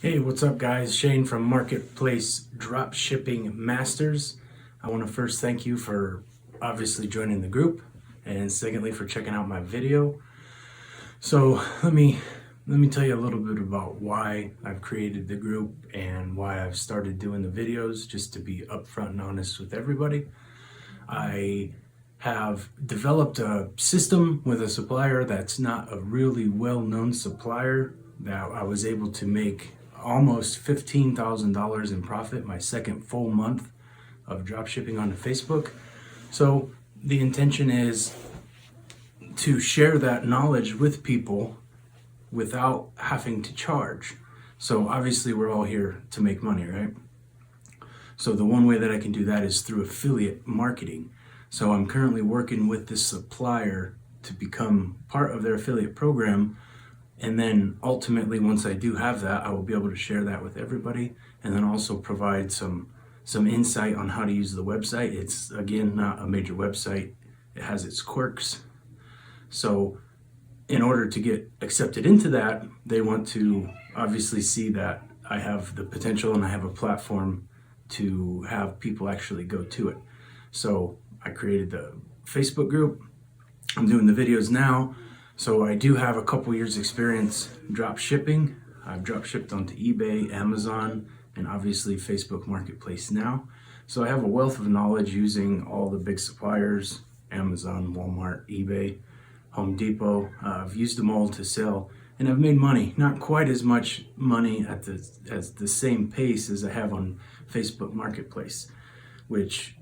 Hey, what's up guys? Shane from Marketplace Dropshipping Masters. I want to first thank you for obviously joining the group, and secondly for checking out my video. So let me tell you a little bit about why I've created the group and why I've started doing the videos, just to be upfront and honest with everybody. I have developed a system with a supplier that's not a really well-known supplier that I was able to make almost $15,000 in profit my second full month of drop shipping onto Facebook. So the intention is to share that knowledge with people without having to charge. So obviously we're all here to make money, right? So the one way that I can do that is through affiliate marketing. So I'm currently working with this supplier to become part of their affiliate program. And then ultimately, once I do have that, I will be able to share that with everybody, and then also provide some insight on how to use the website. It's, again, not a major website. It has its quirks. So in order to get accepted into that, they want to obviously see that I have the potential and I have a platform to have people actually go to it. So I created the Facebook group. I'm doing the videos now. So I do have a couple years experience drop shipping. I've drop shipped onto eBay, Amazon, and obviously Facebook Marketplace now. So I have a wealth of knowledge using all the big suppliers, Amazon, Walmart, eBay, Home Depot. I've used them all to sell, and I've made money. Not quite as much money at the same pace as I have on Facebook Marketplace, which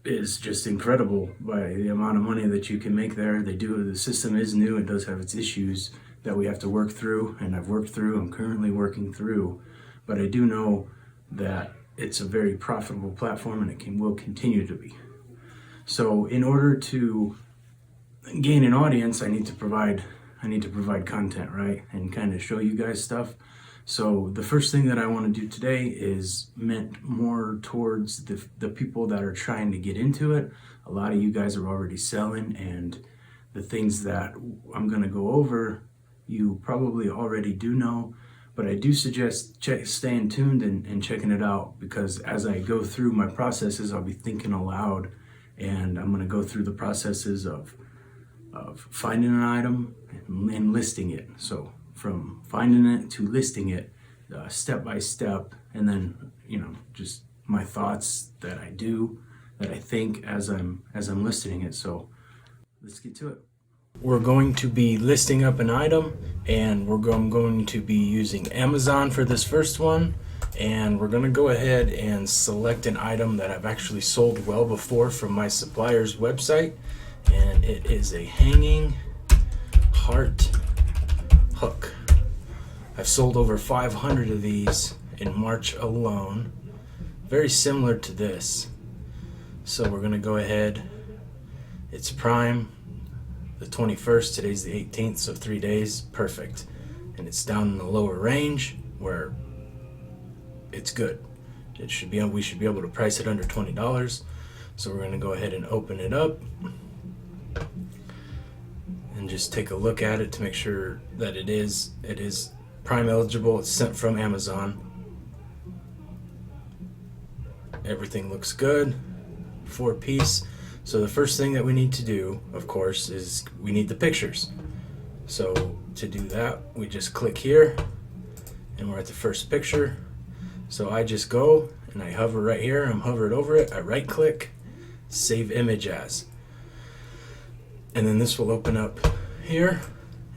is just incredible by the amount of money that you can make there. The system is new. It does have its issues that we have to work through, and I've worked through, I'm currently working through, but I do know that it's a very profitable platform, and it will continue to be. So in order to gain an audience, I need to provide content, right? And kind of show you guys stuff. So the first thing that I want to do today is meant more towards the people that are trying to get into it. A lot of you guys are already selling, and the things that I'm going to go over, you probably already do know, but I do suggest staying tuned and checking it out, because as I go through my processes, I'll be thinking aloud, and I'm going to go through the processes of finding an item and listing it. So from finding it to listing it, step by step, and then just my thoughts that I think as I'm listing it. So let's get to it. We're going to be listing up an item, and I'm going to be using Amazon for this first one, and we're going to go ahead and select an item that I've actually sold well before from my supplier's website, and it is a hanging heart hook. I've sold over 500 of these in March alone, very similar to this. So we're gonna go ahead, it's Prime, the 21st, today's the 18th, so 3 days, perfect. And it's down in the lower range where it's good. We should be able to price it under $20. So we're gonna go ahead and open it up and just take a look at it to make sure that it is Prime eligible. It's sent from Amazon. Everything looks good. 4-piece. So the first thing that we need to do, of course, is we need the pictures. So to do that, we just click here, and we're at the first picture. So I just go and I hover right here. I'm hovered over it. I right click, save image as. And then this will open up here,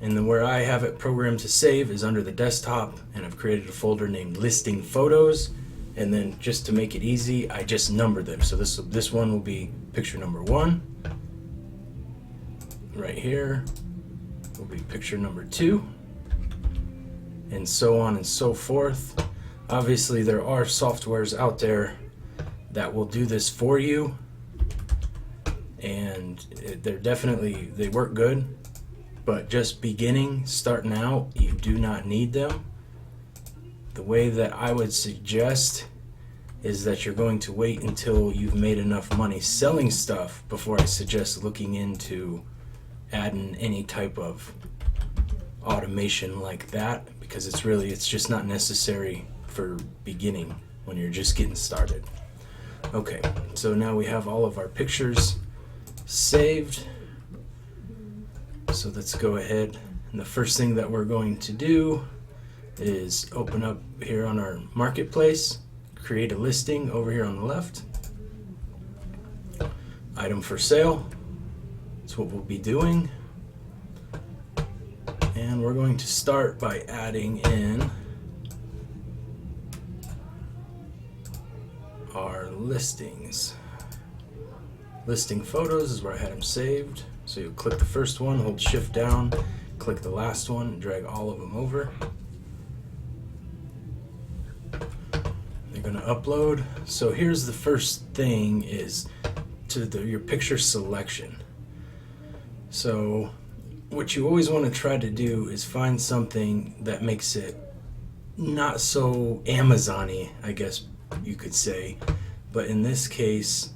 and then where I have it programmed to save is under the desktop, and I've created a folder named listing photos. And then just to make it easy, I just number them. So this one will be picture number 1. Right here will be picture number 2, and so on and so forth. Obviously there are softwares out there that will do this for you, and they work good, but just starting out, you do not need them. The way that I would suggest is that you're going to wait until you've made enough money selling stuff before I suggest looking into adding any type of automation like that, because it's just not necessary for beginning when you're just getting started. Okay, so now we have all of our pictures saved. So let's go ahead, and the first thing that we're going to do is open up here on our marketplace, create a listing over here on the left. Item for sale, that's what we'll be doing. And we're going to start by adding in our listings. Listing photos is where I had them saved. So you'll click the first one, hold shift down, click the last one, and drag all of them over. They're going to upload. So here's the first thing is your picture selection. So what you always want to try to do is find something that makes it not so Amazon-y, I guess you could say. But in this case,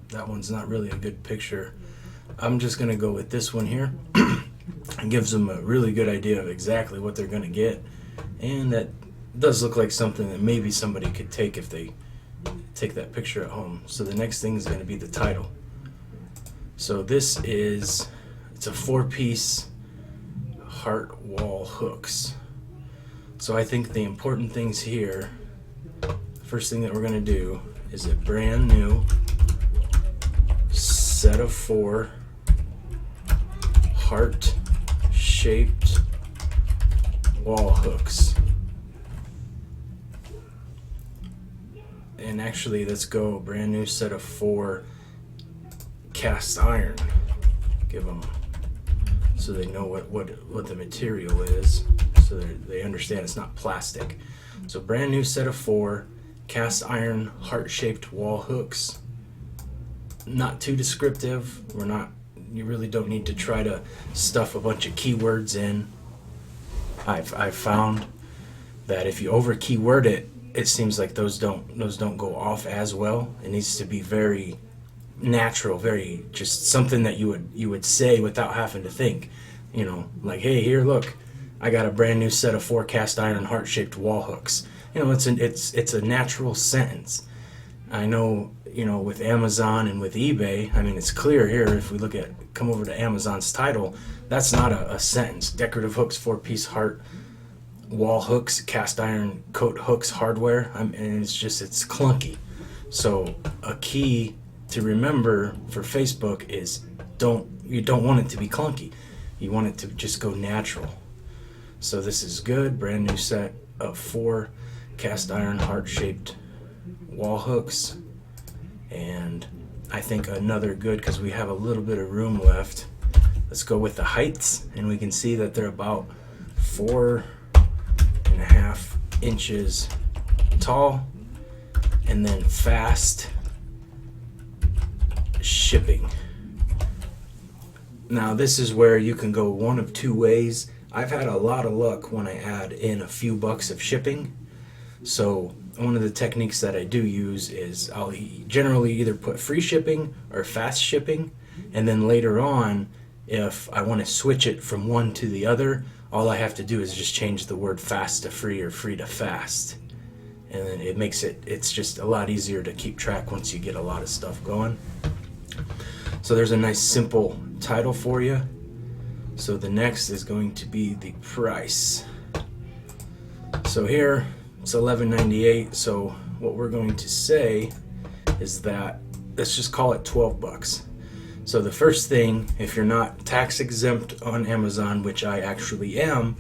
that one's not really a good picture. I'm just going to go with this one here. It gives them a really good idea of exactly what they're going to get. And that does look like something that maybe somebody could take if they take that picture at home. So the next thing is going to be the title. So it's a 4-piece heart wall hooks. So I think the important things here, first thing that we're going to do is a brand new set of 4 heart-shaped wall hooks. And actually, let's go a brand new set of 4 cast iron. Give them so they know what the material is, so they understand it's not plastic. So brand new set of 4 cast iron heart-shaped wall hooks. Not too descriptive. You really don't need to try to stuff a bunch of keywords in. I've found that if you over keyword it, it seems like those don't go off as well. It needs to be very natural, very just something that you would say without having to think. You know, like, hey, here, look, I got a brand new set of 4 cast iron heart-shaped wall hooks. You know, it's a natural sentence. I know, you know, with Amazon and with eBay, I mean, it's clear here. If we come over to Amazon's title, that's not a sentence. Decorative hooks, 4-piece heart wall hooks, cast iron coat hooks, hardware. And it's clunky. So a key to remember for Facebook is you don't want it to be clunky. You want it to just go natural. So this is good. Brand new set of 4 cast iron heart-shaped wall hooks. And I think another good, because we have a little bit of room left, let's go with the heights, and we can see that they're about 4.5 inches tall, and then fast shipping. Now this is where you can go one of 2 ways. I've had a lot of luck when I add in a few bucks of shipping. So one of the techniques that I do use is I'll generally either put free shipping or fast shipping, and then later on, if I want to switch it from one to the other, all I have to do is just change the word fast to free or free to fast. And then it's just a lot easier to keep track once you get a lot of stuff going. So there's a nice simple title for you. So the next is going to be the price. So here it's $11.98. So what we're going to say is that let's just call it 12 bucks. So the first thing, if you're not tax exempt on Amazon, which I actually am,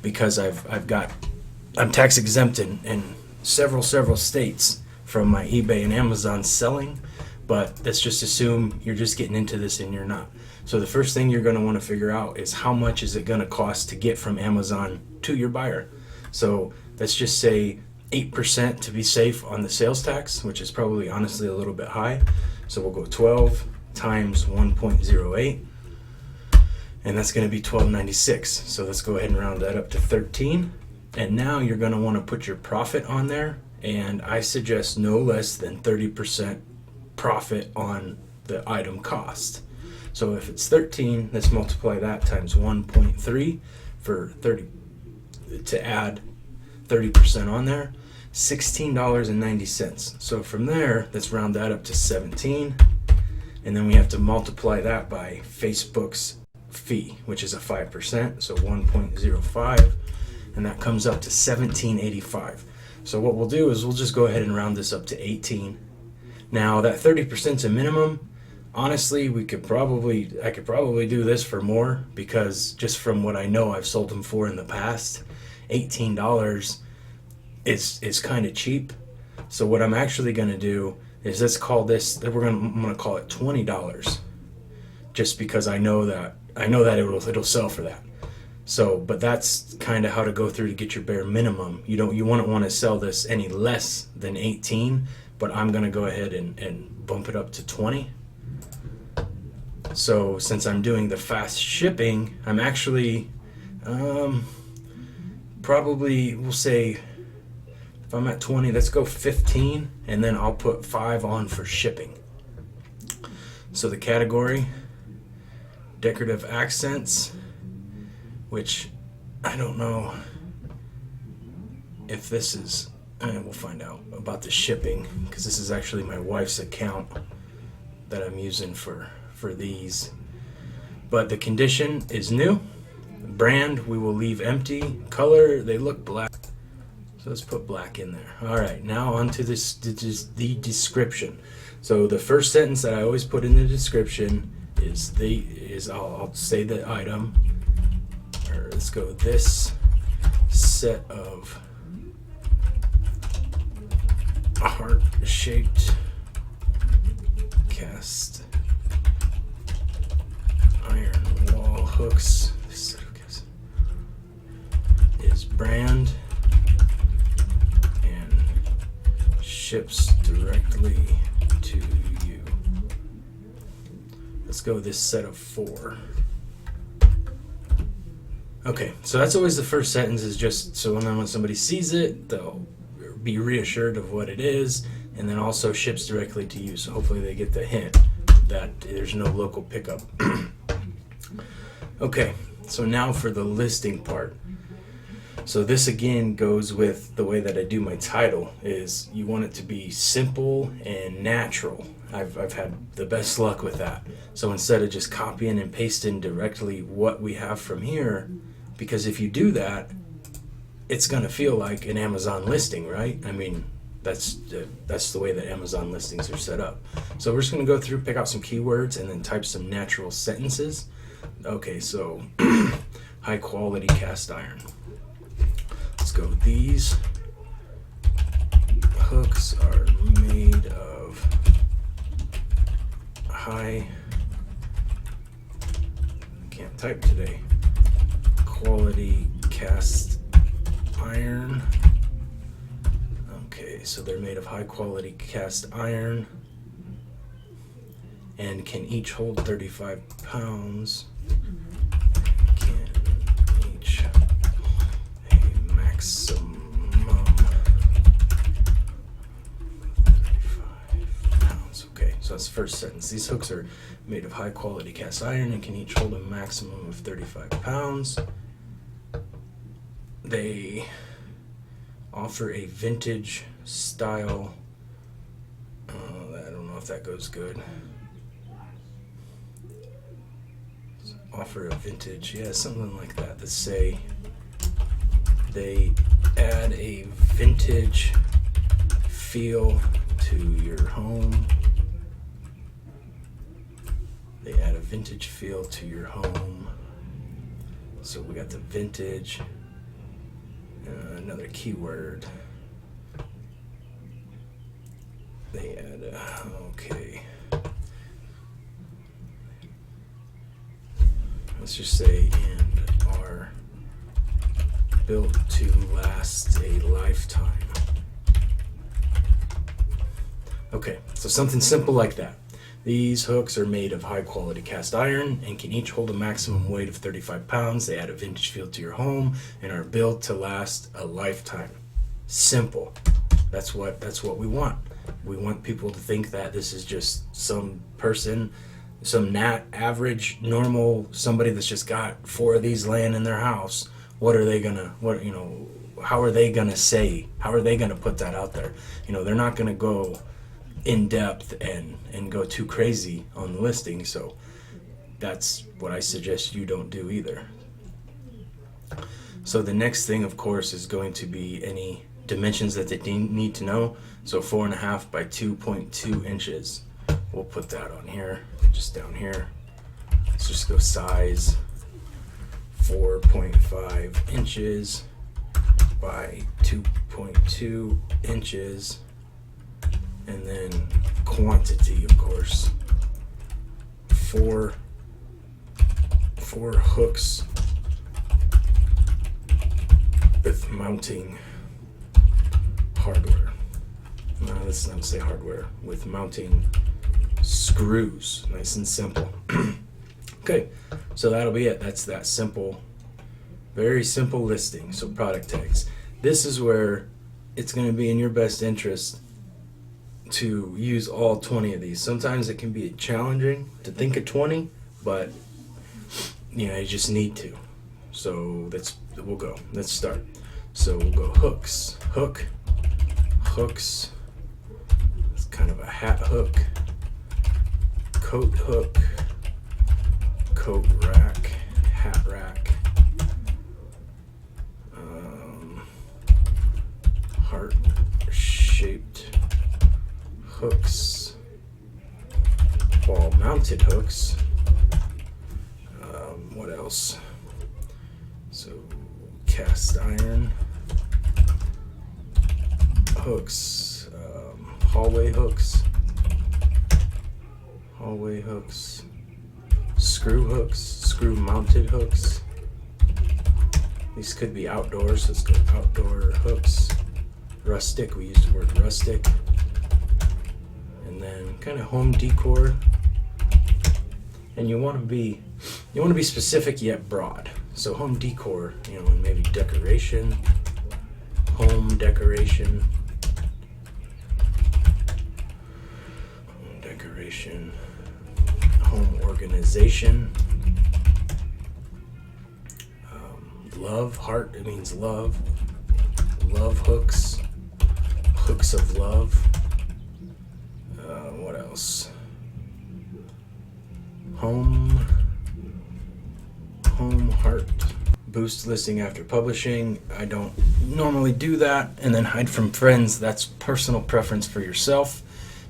because I'm tax exempt in several states from my eBay and Amazon selling, but let's just assume you're just getting into this and you're not. So the first thing you're going to want to figure out is how much is it going to cost to get from Amazon to your buyer. So let's just say 8% to be safe on the sales tax, which is probably honestly a little bit high. So we'll go 12 times 1.08, and that's going to be $12.96. So let's go ahead and round that up to 13. And now you're going to want to put your profit on there, and I suggest no less than 30% profit on the item cost. So if it's 13, let's multiply that times 1.3 for to add 30% on there, $16.90. So from there, let's round that up to 17, and then we have to multiply that by Facebook's fee, which is a 5%, so 1.05, and that comes up to $17.85. So what we'll do is we'll just go ahead and round this up to 18. Now that 30% is a minimum. Honestly, I could probably do this for more, because just from what I know I've sold them for in the past, $18 is kind of cheap. So what I'm actually going to do is I'm going to call it $20, just because I know that it'll sell for that. So, but that's kind of how to go through to get your bare minimum. You wouldn't want to sell this any less than 18, but I'm going to go ahead and bump it up to 20. So since I'm doing the fast shipping, I'm actually probably, we'll say, if I'm at 20, let's go 15, and then I'll put 5 on for shipping. So the category, decorative accents, which I don't know if this is, we'll find out about the shipping, because this is actually my wife's account that I'm using for these. But the condition is new. Brand, we will leave empty. Color, they look black. So let's put black in there. All right, now on to the description. So the first sentence that I always put in the description is I'll say the item, or let's go, this set of heart-shaped cast iron wall hooks is brand and ships directly to you. Let's go this set of 4. Okay, so that's always the first sentence, is just so then when somebody sees it, they'll be reassured of what it is, and then also ships directly to you. So hopefully they get the hint that there's no local pickup. Okay, so now for the listing part. So this again goes with the way that I do my title, is you want it to be simple and natural. I've had the best luck with that. So instead of just copying and pasting directly what we have from here, because if you do that, it's going to feel like an Amazon listing, right? I mean, that's the way that Amazon listings are set up. So we're just going to go through, pick out some keywords, and then type some natural sentences. Okay, so high quality cast iron. Let's go. These hooks are made of can't type today, quality cast iron. Okay, so they're made of high quality cast iron and can each hold 35 pounds. Can each a maximum 35 pounds. Okay, so that's the first sentence. These hooks are made of high quality cast iron and can each hold a maximum of 35 pounds. They offer a vintage style. I don't know if that goes good. Offer a vintage, yeah, something like that. Let's say they add a vintage feel to your home. They add a vintage feel to your home. So we got the vintage. Another keyword. They add okay. Let's just say, and are built to last a lifetime. Okay, so something simple like that. These hooks are made of high quality cast iron and can each hold a maximum weight of 35 pounds. They add a vintage feel to your home and are built to last a lifetime. Simple. That's what we want. We want people to think that this is just some person, some average, normal, somebody that's just got 4 of these laying in their house, what are they gonna, how are they gonna put that out there? They're not gonna go in depth and go too crazy on the listing. So that's what I suggest you don't do either. So the next thing, of course, is going to be any dimensions that they need to know. So 4.5 by 2.2 inches. We'll put that on here, just down here. Let's just go size 4.5 inches by 2.2 inches. And then quantity, of course, four hooks with mounting hardware. No, let's not say hardware. With mounting screws. Nice and simple. Okay, so that'll be it. That's that simple, very simple listing. So product tags. This is where it's going to be in your best interest to use all 20 of these. Sometimes it can be challenging to think of 20, but you just need to. So we'll go. Let's start. So we'll go hooks, hooks. It's kind of a hat hook, coat hook, coat rack, hat rack, heart-shaped hooks, wall-mounted hooks. What else? So cast iron hooks, hallway hooks, screw-mounted hooks. These could be outdoors. Let's go outdoor hooks. Rustic. We used the word rustic. And then kind of home decor. And you want to be specific yet broad. So home decor, and maybe decoration, home decoration, home organization, love, heart, it means love hooks, hooks of love. What else? Home heart. Boost listing after publishing. I don't normally do that. And then hide from friends. That's personal preference for yourself.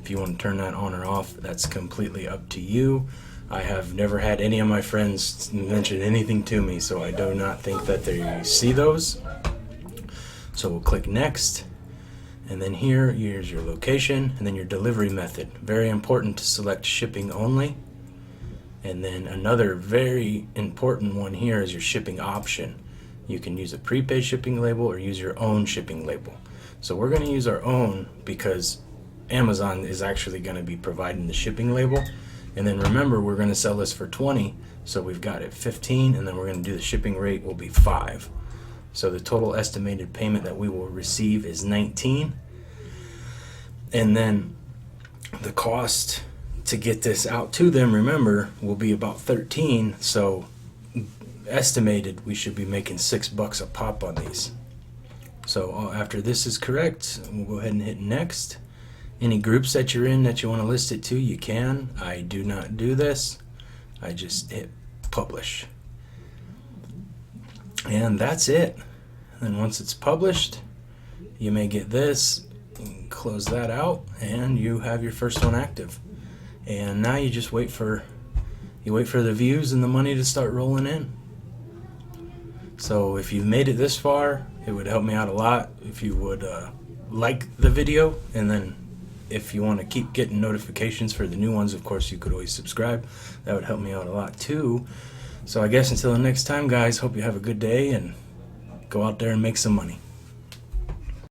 If you want to turn that on or off, that's completely up to you. I have never had any of my friends mention anything to me, so I do not think that they see those. So we'll click next. And then here's your location and then your delivery method. Very important to select shipping only. And then another very important one here is your shipping option. You can use a prepaid shipping label or use your own shipping label. So we're going to use our own because Amazon is actually going to be providing the shipping label. And then remember, we're going to sell this for 20, so we've got it 15, and then we're going to do the shipping rate will be 5. So the total estimated payment that we will receive is 19. And then the cost to get this out to them, remember, will be about 13. So estimated, we should be making $6 a pop on these. So after this is correct, we'll go ahead and hit next. Any groups that you're in that you want to list it to, you can. I do not do this. I just hit publish. And that's it. And once it's published, you may get this, close that out, and you have your first one active. And now you just wait for the views and the money to start rolling in. So if you've made it this far, it would help me out a lot if you would like the video, and then if you want to keep getting notifications for the new ones, of course, you could always subscribe. That would help me out a lot too. So I guess until the next time, guys, hope you have a good day and go out there and make some money.